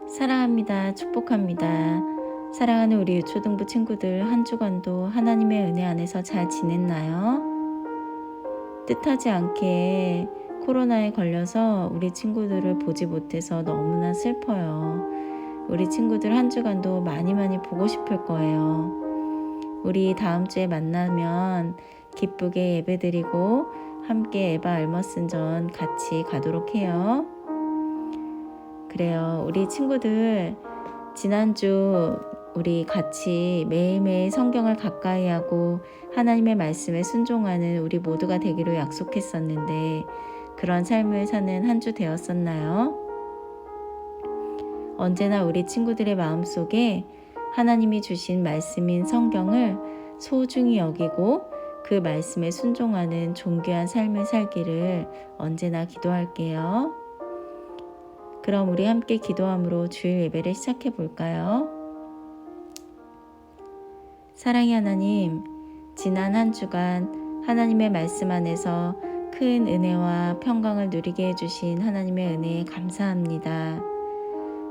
사랑합니다. 축복합니다. 사랑하는 우리 유초등부 친구들, 한 주간도 하나님의 은혜 안에서 잘 지냈나요? 뜻하지 않게 코로나에 걸려서 우리 친구들을 보지 못해서 너무나 슬퍼요. 우리 친구들 한 주간도 많이 보고 싶을 거예요. 우리 다음 주에 만나면 기쁘게 예배드리고 함께 에바 알머슨전 같이 가도록 해요. 그래요. 우리 친구들 지난주 우리 같이 매일매일 성경을 가까이 하고 하나님의 말씀에 순종하는 우리 모두가 되기로 약속했었는데 그런 삶을 사는 한 주 되었었나요? 언제나 우리 친구들의 마음속에 하나님이 주신 말씀인 성경을 소중히 여기고 그 말씀에 순종하는 존귀한 삶을 살기를 언제나 기도할게요. 그럼 우리 함께 기도함으로 주일 예배를 시작해 볼까요? 사랑의 하나님, 지난 한 주간 하나님의 말씀 안에서 큰 은혜와 평강을 누리게 해주신 하나님의 은혜에 감사합니다.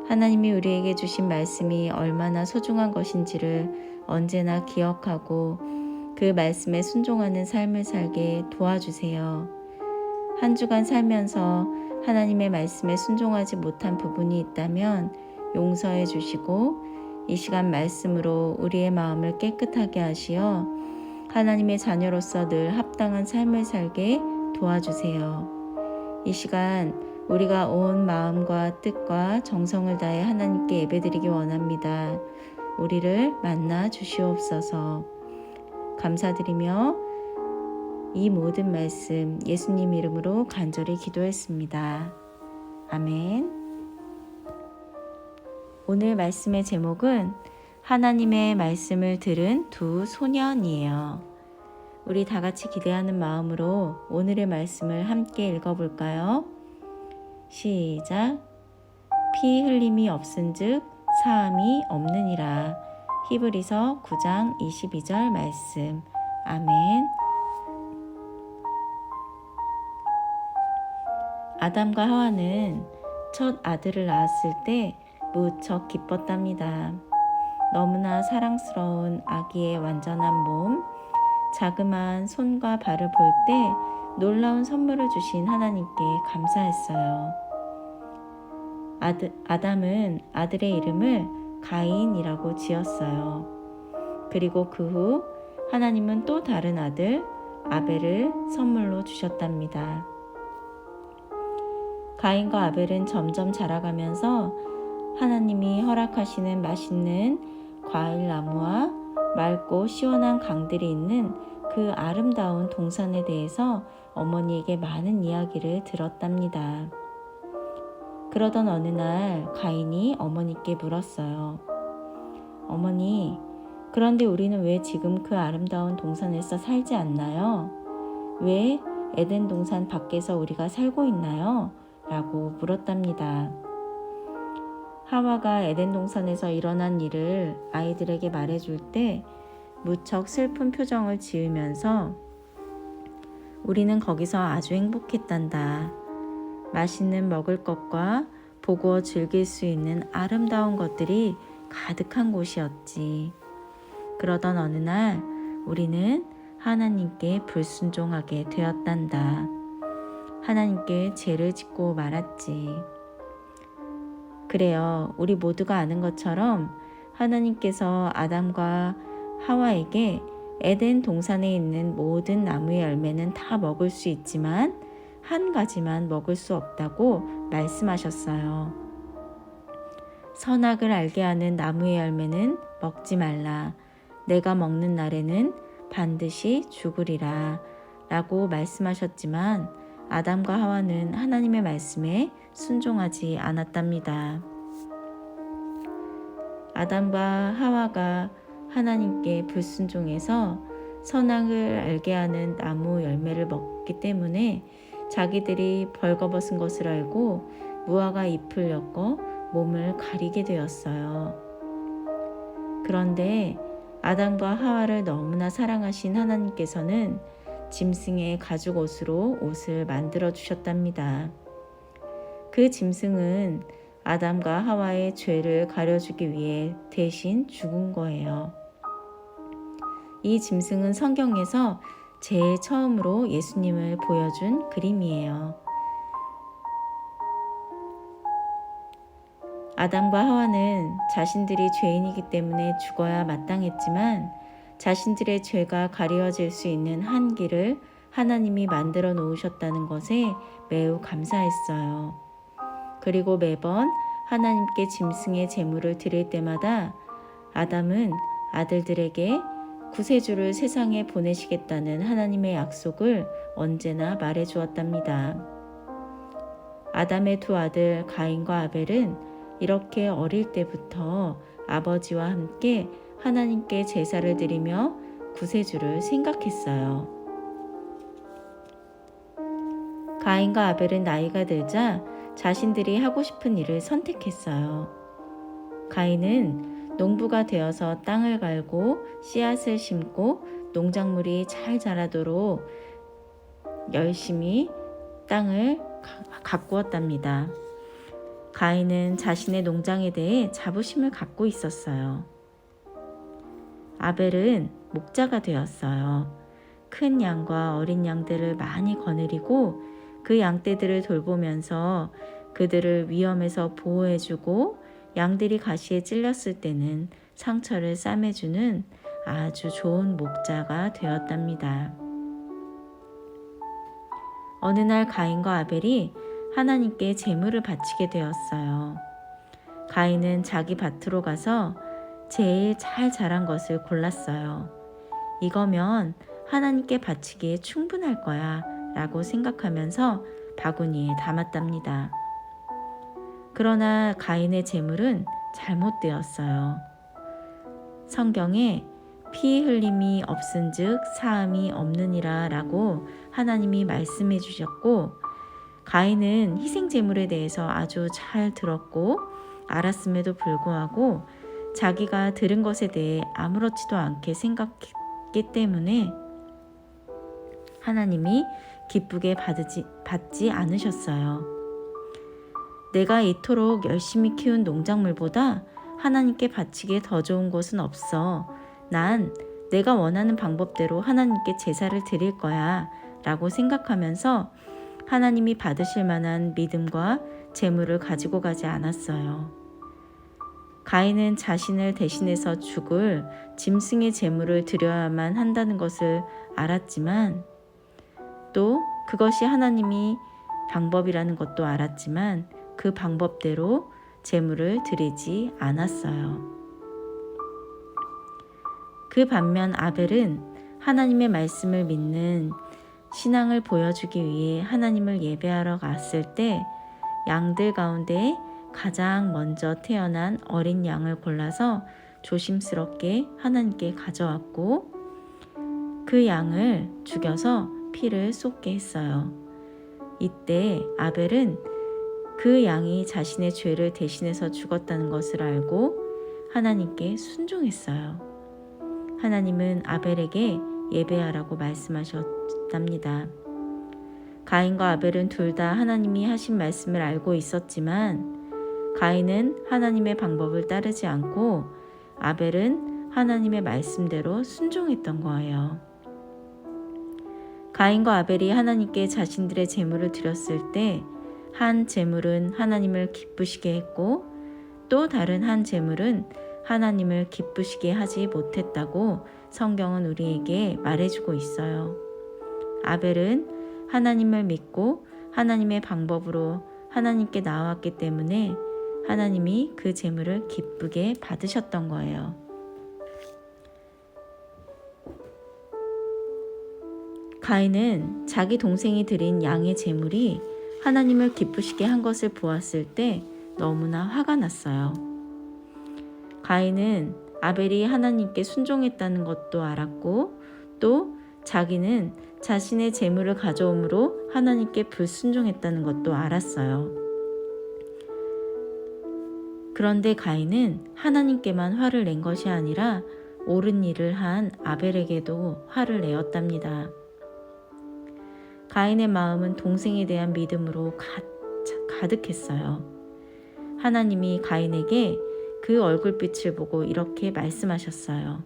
하나님이 우리에게 주신 말씀이 얼마나 소중한 것인지를 언제나 기억하고 그 말씀에 순종하는 삶을 살게 도와주세요. 한 주간 살면서 하나님의 말씀에 순종하지 못한 부분이 있다면 용서해 주시고 이 시간 말씀으로 우리의 마음을 깨끗하게 하시어 하나님의 자녀로서 늘 합당한 삶을 살게 도와주세요. 이 시간 우리가 온 마음과 뜻과 정성을 다해 하나님께 예배드리기 원합니다. 우리를 만나 주시옵소서. 감사드리며 이 모든 말씀 예수님 이름으로 간절히 기도했습니다. 아멘. 오늘 말씀의 제목은 하나님의 말씀을 들은 두 소년이에요. 우리 다 같이 기대하는 마음으로 오늘의 말씀을 함께 읽어볼까요? 시작. 피 흘림이 없은즉 사함이 없느니라. 히브리서 9장 22절 말씀. 아멘. 아담과 하와는 첫 아들을 낳았을 때 무척 기뻤답니다. 너무나 사랑스러운 아기의 완전한 몸, 자그마한 손과 발을 볼 때 놀라운 선물을 주신 하나님께 감사했어요. 아담은 아들의 이름을 가인이라고 지었어요. 그리고 그 후 하나님은 또 다른 아들 아벨을 선물로 주셨답니다. 가인과 아벨은 점점 자라가면서 하나님이 허락하시는 맛있는 과일 나무와 맑고 시원한 강들이 있는 그 아름다운 동산에 대해서 어머니에게 많은 이야기를 들었답니다. 그러던 어느 날 가인이 어머니께 물었어요. 어머니, 그런데 우리는 왜 지금 그 아름다운 동산에서 살지 않나요? 왜 에덴 동산 밖에서 우리가 살고 있나요? 라고 물었답니다. 하와가 에덴 동산에서 일어난 일을 아이들에게 말해줄 때 무척 슬픈 표정을 지으면서 우리는 거기서 아주 행복했단다. 맛있는 먹을 것과 보고 즐길 수 있는 아름다운 것들이 가득한 곳이었지. 그러던 어느 날 우리는 하나님께 불순종하게 되었단다. 하나님께 죄를 짓고 말았지. 그래요. 우리 모두가 아는 것처럼 하나님께서 아담과 하와에게 에덴 동산에 있는 모든 나무의 열매는 다 먹을 수 있지만 한 가지만 먹을 수 없다고 말씀하셨어요. 선악을 알게 하는 나무의 열매는 먹지 말라. 내가 먹는 날에는 반드시 죽으리라. 라고 말씀하셨지만 아담과 하와는 하나님의 말씀에 순종하지 않았답니다. 아담과 하와가 하나님께 불순종해서 선악을 알게 하는 나무 열매를 먹기 때문에 자기들이 벌거벗은 것을 알고 무화과 잎을 엮어 몸을 가리게 되었어요. 그런데 아담과 하와를 너무나 사랑하신 하나님께서는 짐승의 가죽 옷으로 옷을 만들어 주셨답니다. 그 짐승은 아담과 하와의 죄를 가려주기 위해 대신 죽은 거예요. 이 짐승은 성경에서 제일 처음으로 예수님을 보여준 그림이에요. 아담과 하와는 자신들이 죄인이기 때문에 죽어야 마땅했지만 자신들의 죄가 가려질 수 있는 한 길을 하나님이 만들어 놓으셨다는 것에 매우 감사했어요. 그리고 매번 하나님께 짐승의 제물을 드릴 때마다 아담은 아들들에게 구세주를 세상에 보내시겠다는 하나님의 약속을 언제나 말해 주었답니다. 아담의 두 아들 가인과 아벨은 이렇게 어릴 때부터 아버지와 함께 하나님께 제사를 드리며 구세주를 생각했어요. 가인과 아벨은 나이가 들자 자신들이 하고 싶은 일을 선택했어요. 가인은 농부가 되어서 땅을 갈고 씨앗을 심고 농작물이 잘 자라도록 열심히 땅을 가꾸었답니다. 가인은 자신의 농장에 대해 자부심을 갖고 있었어요. 아벨은 목자가 되었어요. 큰 양과 어린 양들을 많이 거느리고 그 양떼들을 돌보면서 그들을 위험에서 보호해주고 양들이 가시에 찔렸을 때는 상처를 싸매주는 아주 좋은 목자가 되었답니다. 어느 날 가인과 아벨이 하나님께 제물을 바치게 되었어요. 가인은 자기 밭으로 가서 제일 잘 자란 것을 골랐어요. 이거면 하나님께 바치기에 충분할 거야 라고 생각하면서 바구니에 담았답니다. 그러나 가인의 제물은 잘못되었어요. 성경에 피 흘림이 없은즉 사함이 없느니라 라고 하나님이 말씀해 주셨고, 가인은 희생 제물에 대해서 아주 잘 들었고 알았음에도 불구하고 자기가 들은 것에 대해 아무렇지도 않게 생각했기 때문에 하나님이 기쁘게 받지 않으셨어요. 내가 이토록 열심히 키운 농작물보다 하나님께 바치기에 더 좋은 것은 없어. 난 내가 원하는 방법대로 하나님께 제사를 드릴 거야 라고 생각하면서 하나님이 받으실 만한 믿음과 제물을 가지고 가지 않았어요. 가인은 자신을 대신해서 죽을 짐승의 제물을 드려야만 한다는 것을 알았지만, 또 그것이 하나님이 방법이라는 것도 알았지만 그 방법대로 제물을 드리지 않았어요. 그 반면 아벨은 하나님의 말씀을 믿는 신앙을 보여주기 위해 하나님을 예배하러 갔을 때 양들 가운데 가장 먼저 태어난 어린 양을 골라서 조심스럽게 하나님께 가져왔고, 그 양을 죽여서 피를 쏟게 했어요. 이때 아벨은 그 양이 자신의 죄를 대신해서 죽었다는 것을 알고 하나님께 순종했어요. 하나님은 아벨에게 예배하라고 말씀하셨답니다. 가인과 아벨은 둘 다 하나님이 하신 말씀을 알고 있었지만 가인은 하나님의 방법을 따르지 않고 아벨은 하나님의 말씀대로 순종했던 거예요. 가인과 아벨이 하나님께 자신들의 제물을 드렸을 때 한 제물은 하나님을 기쁘시게 했고 또 다른 한 제물은 하나님을 기쁘시게 하지 못했다고 성경은 우리에게 말해주고 있어요. 아벨은 하나님을 믿고 하나님의 방법으로 하나님께 나왔기 때문에 하나님이 그 제물을 기쁘게 받으셨던 거예요. 가인은 자기 동생이 드린 양의 제물이 하나님을 기쁘시게 한 것을 보았을 때 너무나 화가 났어요. 가인은 아벨이 하나님께 순종했다는 것도 알았고 또 자기는 자신의 제물을 가져옴으로 하나님께 불순종했다는 것도 알았어요. 그런데 가인은 하나님께만 화를 낸 것이 아니라 옳은 일을 한 아벨에게도 화를 내었답니다. 가인의 마음은 동생에 대한 믿음으로 가득했어요. 하나님이 가인에게 그 얼굴빛을 보고 이렇게 말씀하셨어요.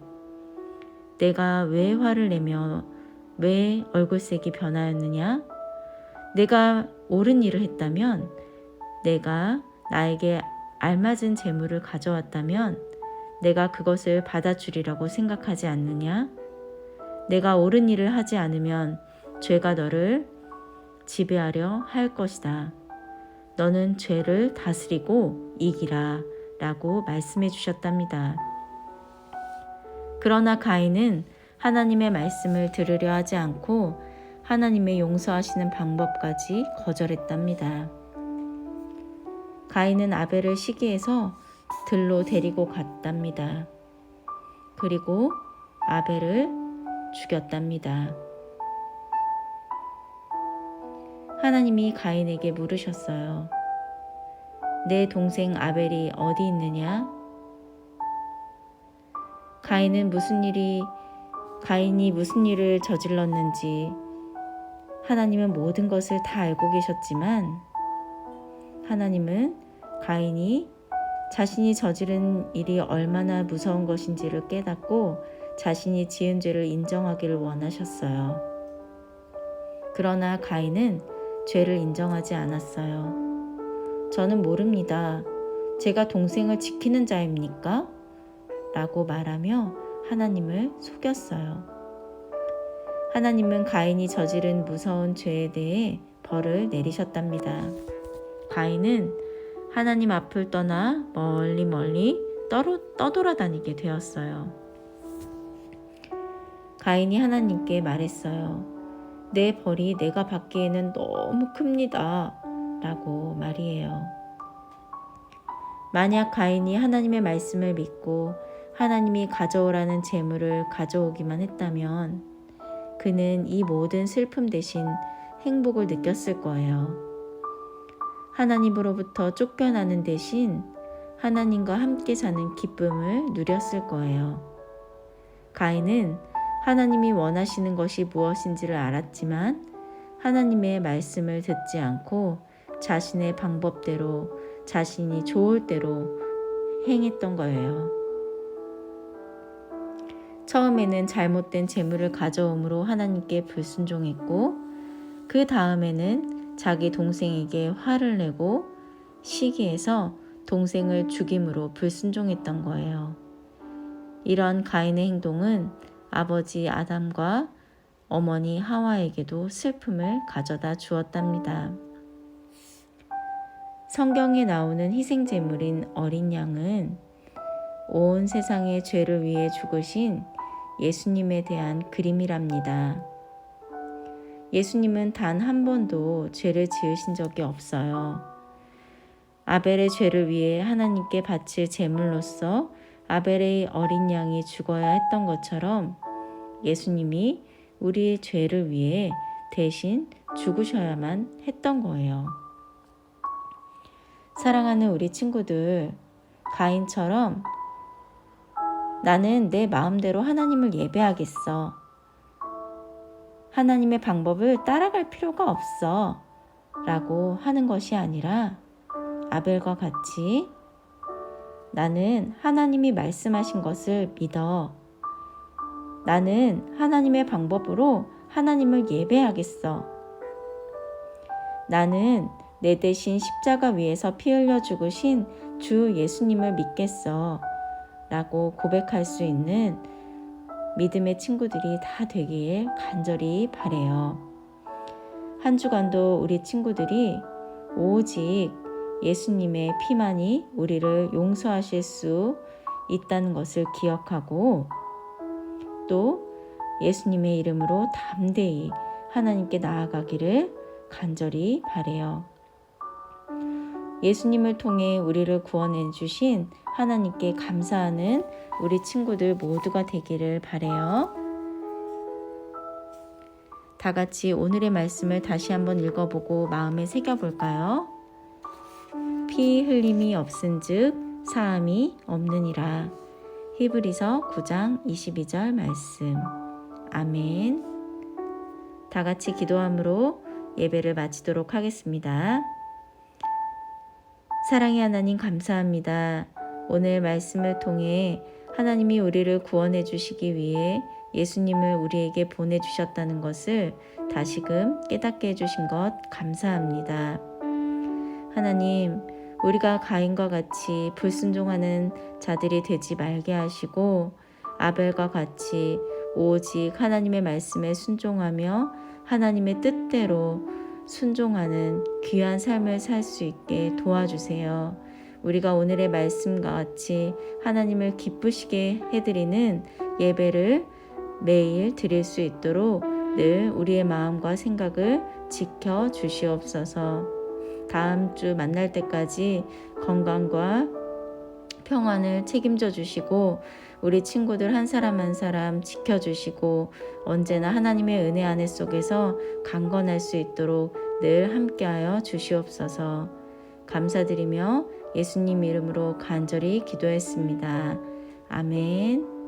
내가 왜 화를 내며 왜 얼굴색이 변하였느냐? 내가 옳은 일을 했다면, 내가 나에게 알맞은 재물을 가져왔다면 내가 그것을 받아주리라고 생각하지 않느냐? 내가 옳은 일을 하지 않으면 죄가 너를 지배하려 할 것이다. 너는 죄를 다스리고 이기라 라고 말씀해 주셨답니다. 그러나 가인은 하나님의 말씀을 들으려 하지 않고 하나님의 용서하시는 방법까지 거절했답니다. 가인은 아벨을 시기해서 들로 데리고 갔답니다. 그리고 아벨을 죽였답니다. 하나님이 가인에게 물으셨어요. 내 동생 아벨이 어디 있느냐? 가인이 무슨 일을 저질렀는지 하나님은 모든 것을 다 알고 계셨지만, 하나님은 가인이 자신이 저지른 일이 얼마나 무서운 것인지를 깨닫고 자신이 지은 죄를 인정하기를 원하셨어요. 그러나 가인은 죄를 인정하지 않았어요. 저는 모릅니다. 제가 동생을 지키는 자입니까? 라고 말하며 하나님을 속였어요. 하나님은 가인이 저지른 무서운 죄에 대해 벌을 내리셨답니다. 가인은 하나님 앞을 떠나 멀리 떠돌아다니게 되었어요. 가인이 하나님께 말했어요. 내 벌이 내가 받기에는 너무 큽니다. 라고 말이에요. 만약 가인이 하나님의 말씀을 믿고 하나님이 가져오라는 재물을 가져오기만 했다면 그는 이 모든 슬픔 대신 행복을 느꼈을 거예요. 하나님으로부터 쫓겨나는 대신 하나님과 함께 사는 기쁨을 누렸을 거예요. 가인은 하나님이 원하시는 것이 무엇인지를 알았지만 하나님의 말씀을 듣지 않고 자신의 방법대로, 자신이 좋을 대로 행했던 거예요. 처음에는 잘못된 재물을 가져옴으로 하나님께 불순종했고, 그 다음에는 자기 동생에게 화를 내고 시기해서 동생을 죽임으로 불순종했던 거예요. 이런 가인의 행동은 아버지 아담과 어머니 하와에게도 슬픔을 가져다 주었답니다. 성경에 나오는 희생제물인 어린 양은 온 세상의 죄를 위해 죽으신 예수님에 대한 그림이랍니다. 예수님은 단 한 번도 죄를 지으신 적이 없어요. 아벨의 죄를 위해 하나님께 바칠 제물로서 아벨의 어린 양이 죽어야 했던 것처럼 예수님이 우리의 죄를 위해 대신 죽으셔야만 했던 거예요. 사랑하는 우리 친구들, 가인처럼 나는 내 마음대로 하나님을 예배하겠어. 하나님의 방법을 따라갈 필요가 없어. 라고 하는 것이 아니라 아벨과 같이 나는 하나님이 말씀하신 것을 믿어. 나는 하나님의 방법으로 하나님을 예배하겠어. 나는 내 대신 십자가 위에서 피 흘려 죽으신 주 예수님을 믿겠어. 라고 고백할 수 있는 믿음의 친구들이 다 되길 간절히 바래요. 한 주간도 우리 친구들이 오직 예수님의 피만이 우리를 용서하실 수 있다는 것을 기억하고 또 예수님의 이름으로 담대히 하나님께 나아가기를 간절히 바래요. 예수님을 통해 우리를 구원해 주신 하나님께 감사하는 우리 친구들 모두가 되기를 바래요. 다 같이 오늘의 말씀을 다시 한번 읽어보고 마음에 새겨볼까요? 피 흘림이 없은즉 사함이 없느니라. 히브리서 9장 22절 말씀. 아멘. 다 같이 기도함으로 예배를 마치도록 하겠습니다. 사랑의 하나님 감사합니다. 오늘 말씀을 통해 하나님이 우리를 구원해 주시기 위해 예수님을 우리에게 보내주셨다는 것을 다시금 깨닫게 해주신 것 감사합니다. 하나님, 우리가 가인과 같이 불순종하는 자들이 되지 말게 하시고 아벨과 같이 오직 하나님의 말씀에 순종하며 하나님의 뜻대로 순종하는 귀한 삶을 살 수 있게 도와주세요. 우리가 오늘의 말씀과 같이 하나님을 기쁘시게 해드리는 예배를 매일 드릴 수 있도록 늘 우리의 마음과 생각을 지켜 주시옵소서. 다음 주 만날 때까지 건강과 평안을 책임져 주시고 우리 친구들 한 사람 한 사람 지켜주시고 언제나 하나님의 은혜 안에 속에서 강건할 수 있도록 늘 함께하여 주시옵소서. 감사드리며 예수님 이름으로 간절히 기도했습니다. 아멘.